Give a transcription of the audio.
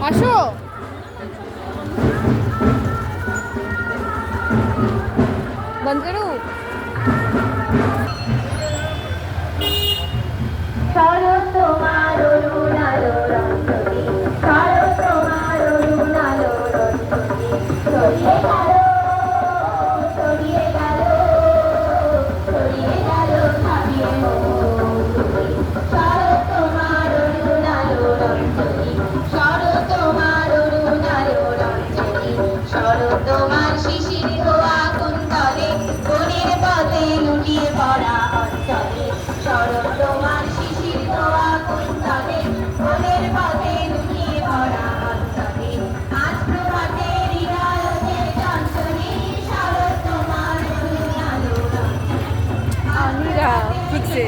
আসো বন্ধ করো। শরৎ তোমার অরুণ আলো রঞ্জনী, শরৎ তোমার অরুণ আলো রঞ্জনী, ছড়িয়ে গেল, ছড়িয়ে গেল, ছড়িয়ে গেল ছাপিয়ে মৌসুমী। শরৎ তোমার অরুণ আলো রঞ্জনী, শরৎ তোমার অরুণ আলো রঞ্জনী, শরৎ তোমার শিশির ধোয়া কুন্তলে, বনের পথে লুটিয়ে পড়া অঞ্চলে। শরৎ তোমার শিশির ধোয়া কুন্তলে, বনের পথে লুটিয়ে পড়া অঞ্চলে। আজ প্রভাতে হৃদয়ে চঞ্চলী, শরৎ তোমার অরুণ আলো রঞ্জনী। আমিরা ঠিক আছে।